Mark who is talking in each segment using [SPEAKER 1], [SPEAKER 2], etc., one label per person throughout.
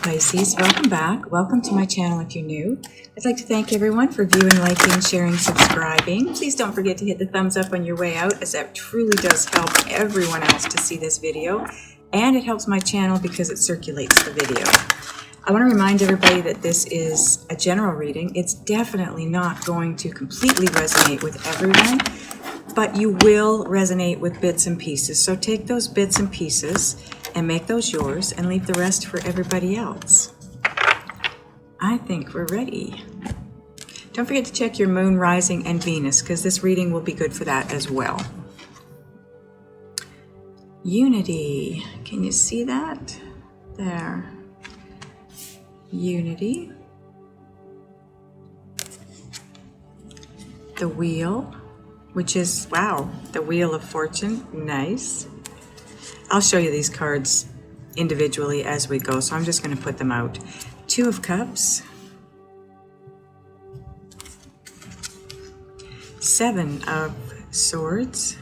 [SPEAKER 1] Pisces, welcome back. Welcome to my channel if you're new. I'd like to thank everyone for viewing, liking, sharing, subscribing. Please don't forget to hit the thumbs up on your way out, as that truly does help everyone else to see this video. And it helps my channel because it circulates the video. I want to remind everybody that this is a general reading. It's definitely not going to completely resonate with everyone, but you will resonate with bits and pieces. So take those bits and pieces and make those yours and leave the rest for everybody else. I think we're ready. Don't forget to check your moon, rising, and Venus, because this reading will be good for that as well. Unity. Can you see that? There. Unity. The Wheel, which is, wow, the Wheel of Fortune. Nice. I'll show you these cards individually as we go, so I'm just going to put them out. Two of Cups. Seven of Swords.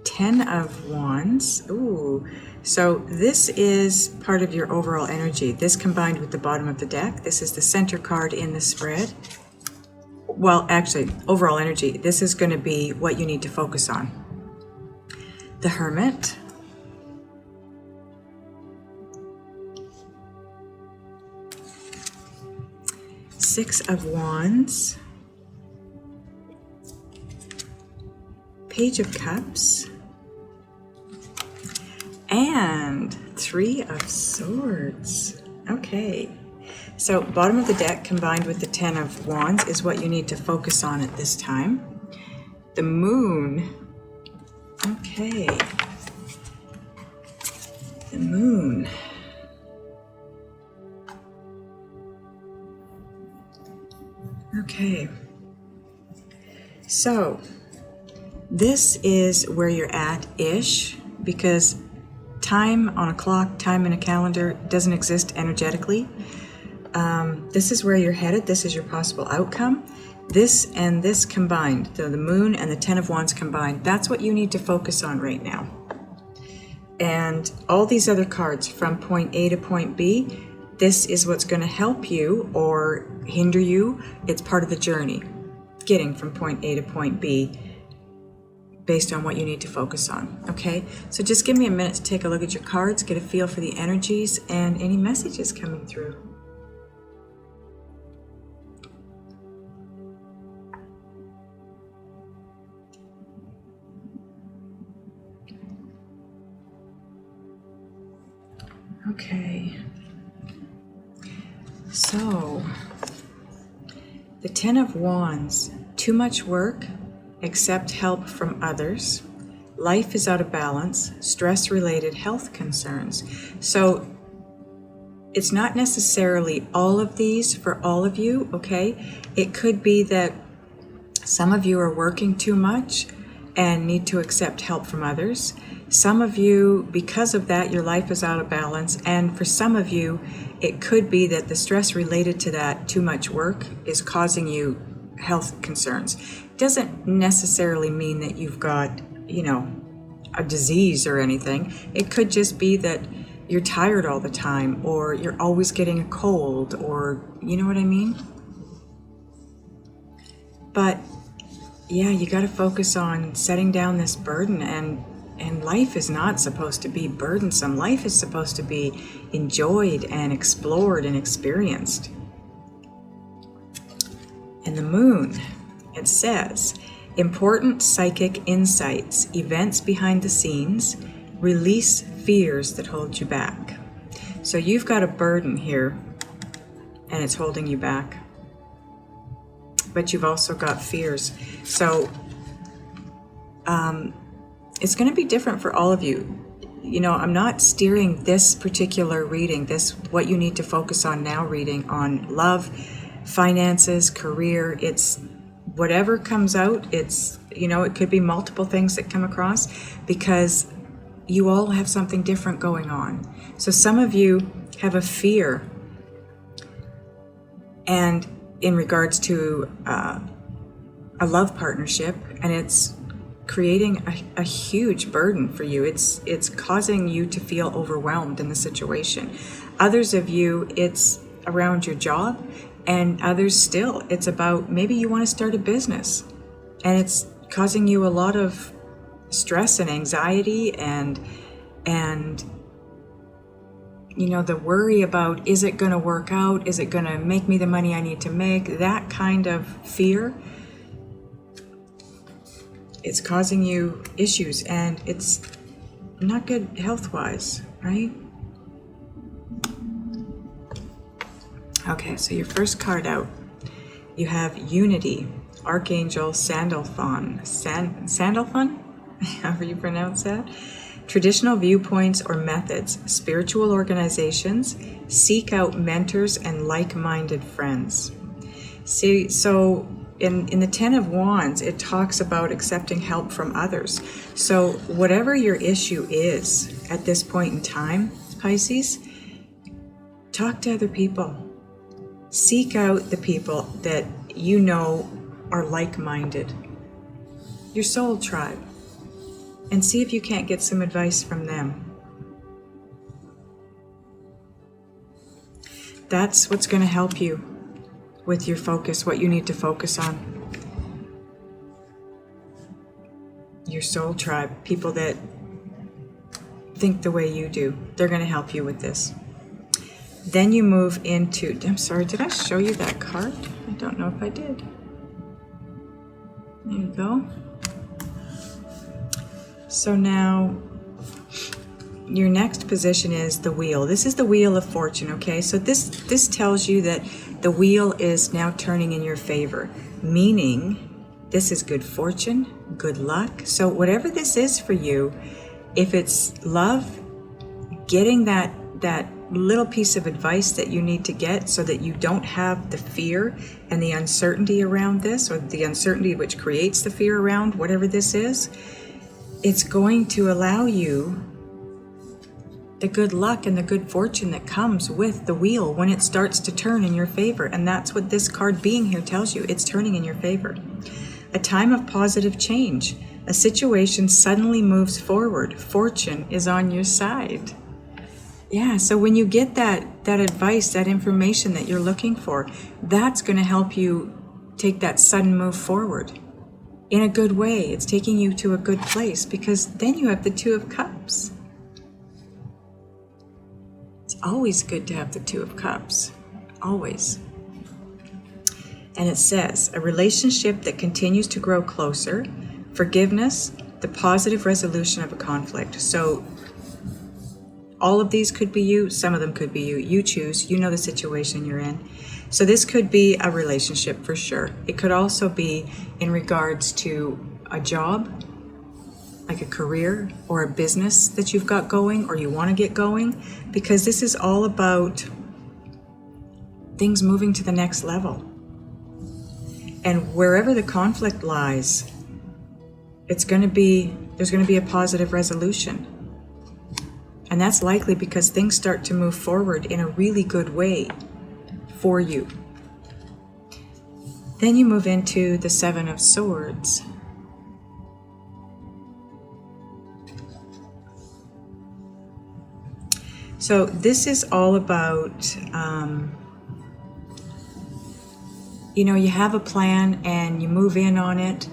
[SPEAKER 1] 10 of Wands. Ooh, so this is part of your overall energy. This combined with the bottom of the deck. This is the center card in the spread. Well, actually, overall energy. This is going to be what you need to focus on. The Hermit. Six of Wands. Page of Cups. And Three of Swords. Okay. So bottom of the deck combined with the 10 of Wands is what you need to focus on at this time. The Moon. Okay. The Moon. Okay. So this is where you're at-ish, because time on a clock, time in a calendar doesn't exist energetically. This is where you're headed. This is your possible outcome. This and this combined, the Moon and the 10 of Wands combined, that's what you need to focus on right now. And all these other cards from point A to point B, this is what's going to help you or hinder you. It's part of the journey, getting from point A to point B based on what you need to focus on. Okay, so just give me a minute to take a look at your cards, get a feel for the energies and any messages coming through. Okay, so the 10 of Wands, too much work, accept help from others, life is out of balance, stress-related health concerns. So it's not necessarily all of these for all of you, okay? It could be that some of you are working too much and need to accept help from others. Some of you, because of that, your life is out of balance. And for some of you, it could be that the stress related to that too much work is causing you health concerns. It doesn't necessarily mean that you've got, you know, a disease or anything. It could just be that you're tired all the time, or you're always getting a cold, or you know what I mean? But yeah, you got to focus on setting down this burden, and life is not supposed to be burdensome. Life is supposed to be enjoyed and explored and experienced. And the Moon, it says, important psychic insights, events behind the scenes, release fears that hold you back. So you've got a burden here, and it's holding you back. But you've also got fears. So it's going to be different for all of you. You know, I'm not steering this particular reading, this what you need to focus on now reading on love, finances, career. It's whatever comes out. It's, you know, it could be multiple things that come across, because you all have something different going on. So some of you have a fear, and in regards to a love partnership, and it's creating a huge burden for you. It's causing you to feel overwhelmed in the situation. Others of you, it's around your job, and others still, it's about maybe you want to start a business, and it's causing you a lot of stress and anxiety and the worry about, is it going to work out? Is it going to make me the money I need to make? That kind of fear, it's causing you issues, and it's not good health-wise, right? Okay, so your first card out, you have Unity, Archangel Sandalphon. Sandalphon? However you pronounce that. Traditional viewpoints or methods, spiritual organizations, seek out mentors and like-minded friends. See, so in the Ten of Wands, it talks about accepting help from others. So whatever your issue is at this point in time, Pisces, talk to other people. Seek out the people that you know are like-minded, your soul tribe, and see if you can't get some advice from them. That's what's going to help you with your focus, what you need to focus on. Your soul tribe, people that think the way you do, they're going to help you with this. Then you move into, I'm sorry, did I show you that card? I don't know if I did. There you go. So now, your next position is the wheel. This is the Wheel of Fortune, okay? So this tells you that the wheel is now turning in your favor, meaning this is good fortune, good luck. So whatever this is for you, if it's love, getting that little piece of advice that you need to get so that you don't have the fear and the uncertainty around this, or the uncertainty which creates the fear around whatever this is, it's going to allow you the good luck and the good fortune that comes with the wheel when it starts to turn in your favor. And that's what this card being here tells you. It's turning in your favor. A time of positive change. A situation suddenly moves forward. Fortune is on your side. Yeah, so when you get that advice, that information that you're looking for, that's going to help you take that sudden move forward in a good way. It's taking you to a good place, because then you have the Two of Cups. It's always good to have the Two of Cups, always. And it says, a relationship that continues to grow closer, forgiveness, the positive resolution of a conflict. So all of these could be you, some of them could be you. You choose, you know the situation you're in. So this could be a relationship for sure. It could also be in regards to a job, like a career or a business that you've got going or you want to get going, because this is all about things moving to the next level. And wherever the conflict lies, there's going to be a positive resolution. And that's likely because things start to move forward in a really good way for you. Then you move into the Seven of Swords. So this is all about, you have a plan and you move in on it,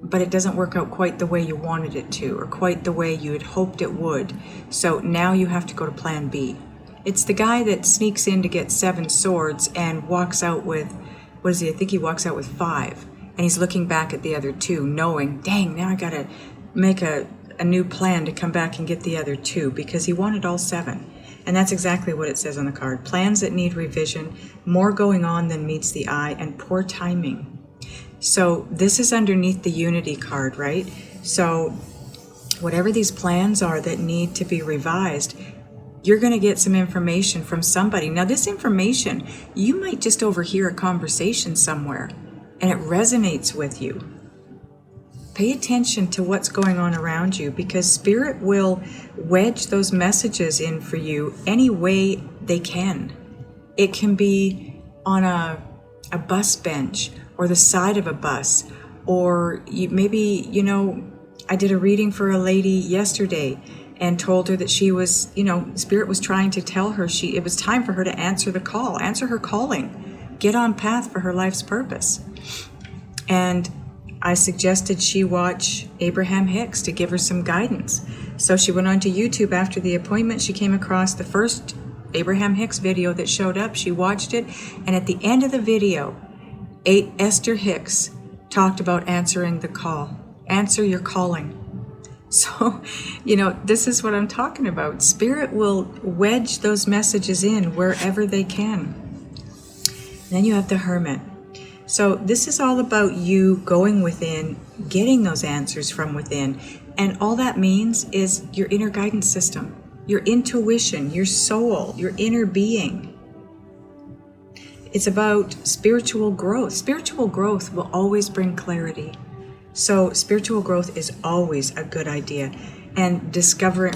[SPEAKER 1] but it doesn't work out quite the way you wanted it to, or quite the way you had hoped it would. So now you have to go to plan B. It's the guy that sneaks in to get 7 swords and walks out with, what is he? I think he walks out with 5. And he's looking back at the other 2, knowing, dang, now I gotta make a new plan to come back and get the other 2, because he wanted all 7. And that's exactly what it says on the card. Plans that need revision, more going on than meets the eye, and poor timing. So this is underneath the Unity card, right? So whatever these plans are that need to be revised, you're going to get some information from somebody. Now this information, you might just overhear a conversation somewhere and it resonates with you. Pay attention to what's going on around you, because Spirit will wedge those messages in for you any way they can. It can be on a bus bench, or the side of a bus, Or maybe, I did a reading for a lady yesterday and told her that she was, Spirit was trying to tell her it was time for her to answer the call, answer her calling, get on path for her life's purpose. And I suggested she watch Abraham Hicks to give her some guidance. So she went onto YouTube after the appointment. She came across the first Abraham Hicks video that showed up. She watched it, and at the end of the video, Esther Hicks talked about answering the call. Answer your calling. So, this is what I'm talking about. Spirit will wedge those messages in wherever they can. Then you have the Hermit. So this is all about you going within, getting those answers from within. And all that means is your inner guidance system, your intuition, your soul, your inner being. It's about spiritual growth. Spiritual growth will always bring clarity. So spiritual growth is always a good idea. And discovering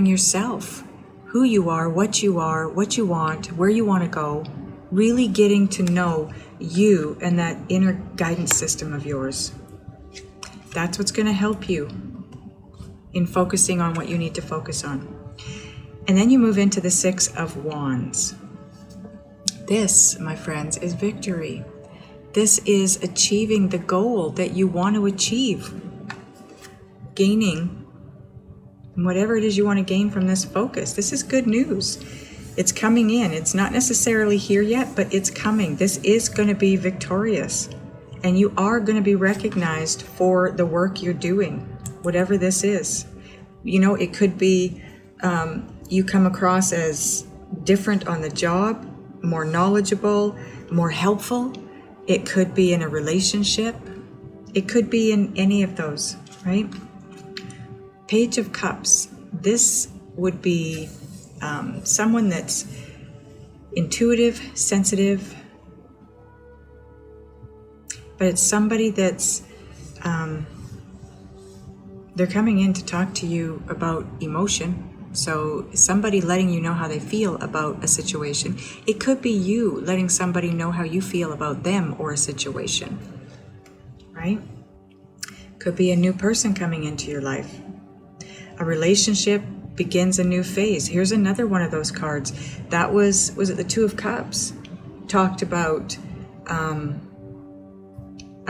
[SPEAKER 1] yourself, who you are, what you want, where you want to go, really getting to know you and that inner guidance system of yours. That's what's going to help you in focusing on what you need to focus on. And then you move into the Six of Wands. This, my friends, is victory. This is achieving the goal that you want to achieve. Gaining whatever it is you want to gain from this focus. This is good news. It's coming in. It's not necessarily here yet, but it's coming. This is going to be victorious. And you are going to be recognized for the work you're doing, whatever this is. It could be you come across as different on the job, more knowledgeable, more helpful. It could be in a relationship. It could be in any of those, right? Page of Cups. This would be someone that's intuitive, sensitive, but it's somebody that's they're coming in to talk to you about emotion. So somebody letting you know how they feel about a situation. It could be you letting somebody know how you feel about them or a situation, right? Could be a new person coming into your life. A relationship begins a new phase. Here's another one of those cards. That was it the Two of Cups? Talked about a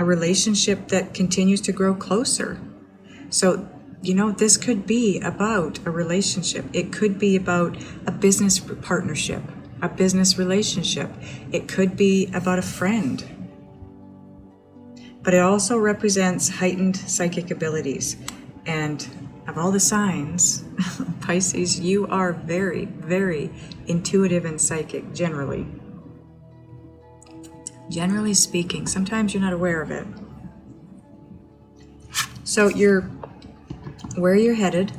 [SPEAKER 1] relationship that continues to grow closer. So, this could be about a relationship. It could be about a business partnership, a business relationship. It could be about a friend. But it also represents heightened psychic abilities. And of all the signs, Pisces, you are very, very intuitive and psychic, generally. Generally speaking, sometimes you're not aware of it. So where you're headed,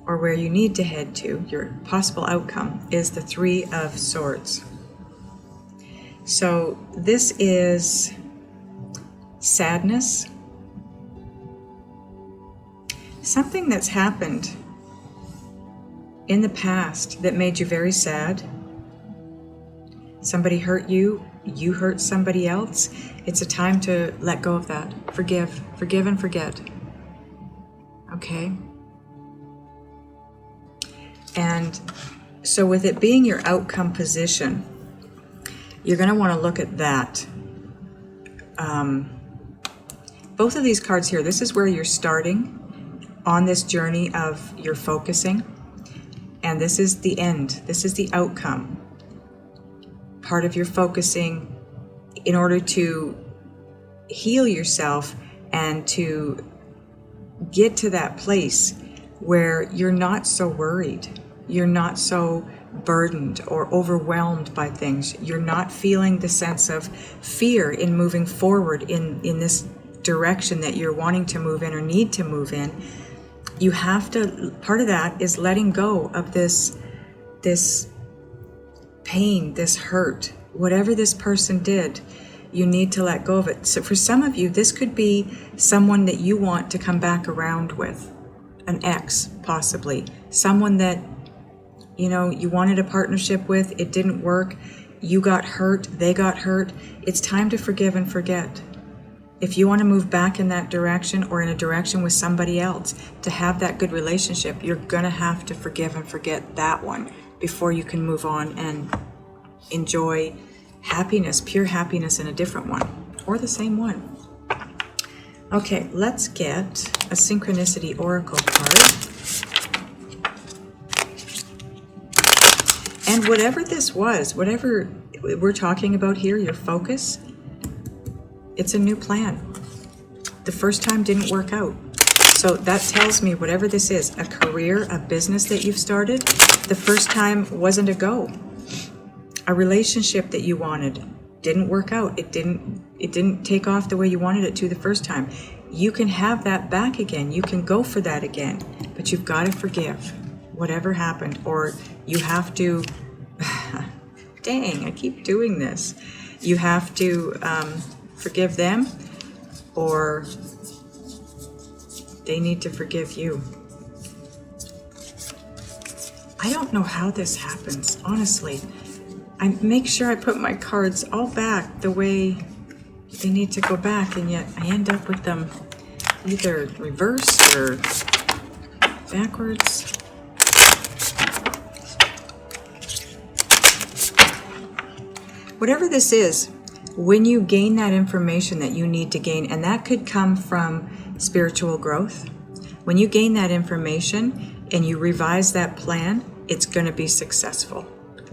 [SPEAKER 1] or where you need to head to, your possible outcome, is the Three of Swords. So this is sadness. Something that's happened in the past that made you very sad. Somebody hurt you, you hurt somebody else. It's a time to let go of that. Forgive and forget. Okay? And so with it being your outcome position, you're going to want to look at that. Both of these cards here, this is where you're starting on this journey of your focusing. And this is the end. This is the outcome. Part of your focusing in order to heal yourself and to get to that place where you're not so worried. You're not so burdened or overwhelmed by things. You're not feeling the sense of fear in moving forward in this direction that you're wanting to move in or need to move in. You have to, part of that is letting go of this pain, this hurt, whatever this person did, you need to let go of it. So for some of you, this could be someone that you want to come back around with, an ex possibly, someone that you wanted a partnership with, it didn't work, you got hurt, they got hurt. It's time to forgive and forget. If you want to move back in that direction or in a direction with somebody else to have that good relationship, you're going to have to forgive and forget that one before you can move on and enjoy happiness, pure happiness in a different one or the same one. Okay, let's get a synchronicity oracle card. And whatever this was, whatever we're talking about here, your focus, it's a new plan. The first time didn't work out. So that tells me whatever this is, a career, a business that you've started, the first time wasn't a go. A relationship that you wanted didn't work out. It didn't take off the way you wanted it to the first time. You can have that back again. You can go for that again. But you've got to forgive whatever happened, or you have to dang, I keep doing this. You have to forgive them, or they need to forgive you. I don't know how this happens, honestly. I make sure I put my cards all back the way they need to go back, and yet I end up with them either reversed or backwards. Whatever this is, when you gain that information that you need to gain, and that could come from spiritual growth, when you gain that information and you revise that plan, it's going to be successful.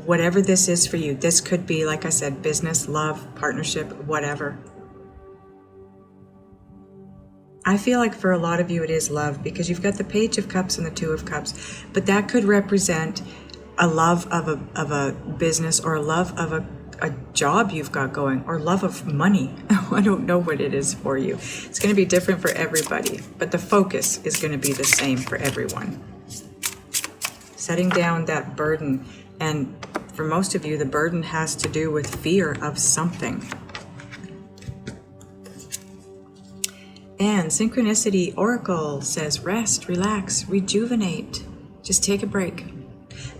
[SPEAKER 1] Whatever this is for you, this could be, like I said, business, love, partnership, whatever. I feel like for a lot of you it is love, because you've got the Page of Cups and the Two of Cups, but that could represent a love of a business, or a love of a job you've got going, or love of money. I don't know what it is for you. It's going to be different for everybody, but the focus is going to be the same for everyone. Setting down that burden, and for most of you, the burden has to do with fear of something. And Synchronicity Oracle says, rest, relax, rejuvenate. Just take a break.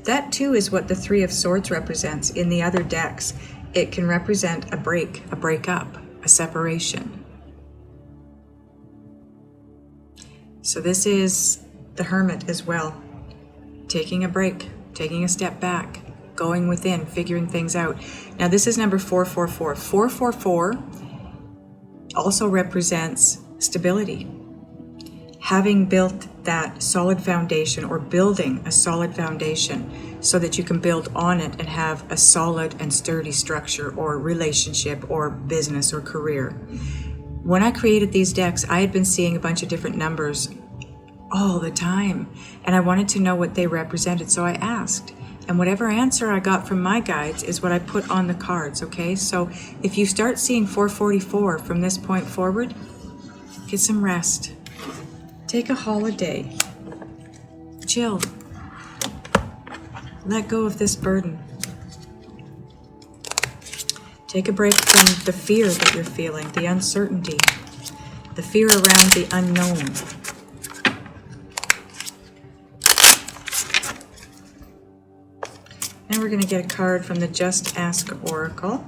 [SPEAKER 1] That too is what the Three of Swords represents in the other decks. It can represent a break, a breakup, a separation. So this is the Hermit as well. Taking a break, taking a step back, going within, figuring things out. Now this is number 444. 444 also represents stability. Having built that solid foundation, or building a solid foundation so that you can build on it and have a solid and sturdy structure, or relationship, or business, or career. When I created these decks, I had been seeing a bunch of different numbers all the time, and I wanted to know what they represented, so I asked. And whatever answer I got from my guides is what I put on the cards, okay? So if you start seeing 444 from this point forward, get some rest. Take a holiday. Chill. Let go of this burden. Take a break from the fear that you're feeling, the uncertainty, the fear around the unknown. Now we're going to get a card from the Just Ask Oracle.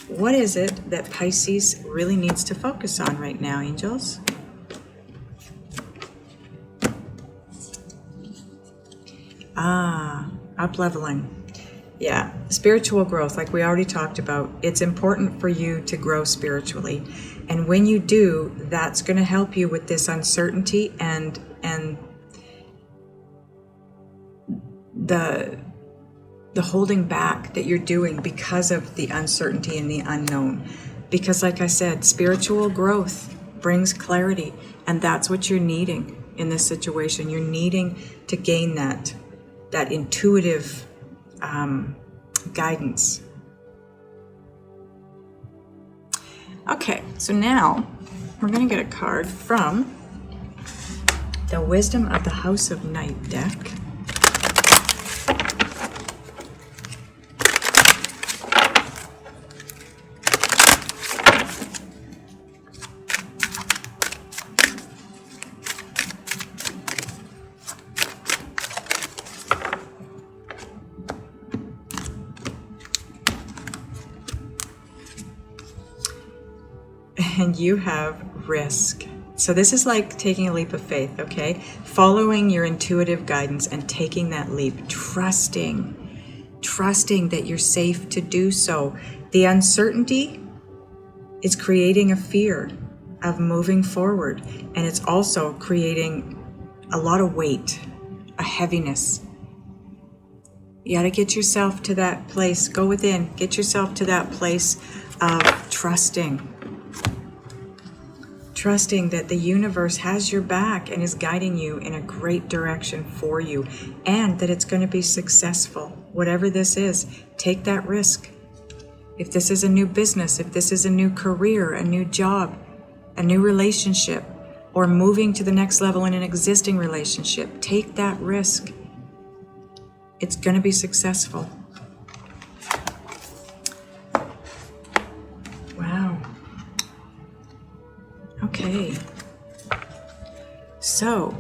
[SPEAKER 1] What is it that Pisces really needs to focus on right now, angels? Up-leveling. Yeah, spiritual growth, like we already talked about. It's important for you to grow spiritually. And when you do, that's going to help you with this uncertainty and the holding back that you're doing because of the uncertainty and the unknown. Because like I said, spiritual growth brings clarity, and that's what you're needing in this situation. You're needing to gain that intuitive guidance. Okay, so now we're going to get a card from the Wisdom of the House of Night deck. And you have risk. So this is like taking a leap of faith, okay? Following your intuitive guidance and taking that leap, trusting that you're safe to do so. The uncertainty is creating a fear of moving forward, and it's also creating a lot of weight, a heaviness. You got to get yourself to that place. Go within, get yourself to that place of trusting that the universe has your back and is guiding you in a great direction for you, and that it's going to be successful. Whatever this is, take that risk. If this is a new business, if this is a new career, a new job, a new relationship, or moving to the next level in an existing relationship, take that risk. It's going to be successful. Wow. Okay. So,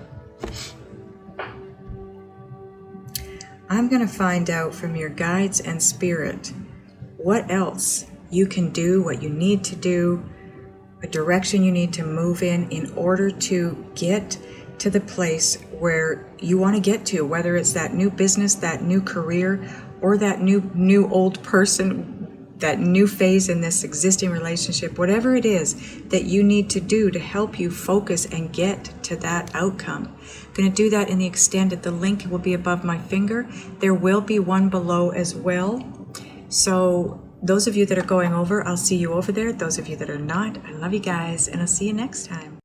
[SPEAKER 1] I'm going to find out from your guides and spirit what else you can do, what you need to do, a direction you need to move in order to get to the place where you want to get to, whether it's that new business, that new career, or that new old person, that new phase in this existing relationship, whatever it is that you need to do to help you focus and get to that outcome. I'm going to do that in the extended. The link will be above my finger. There will be one below as well. So those of you that are going over, I'll see you over there. Those of you that are not, I love you guys, and I'll see you next time.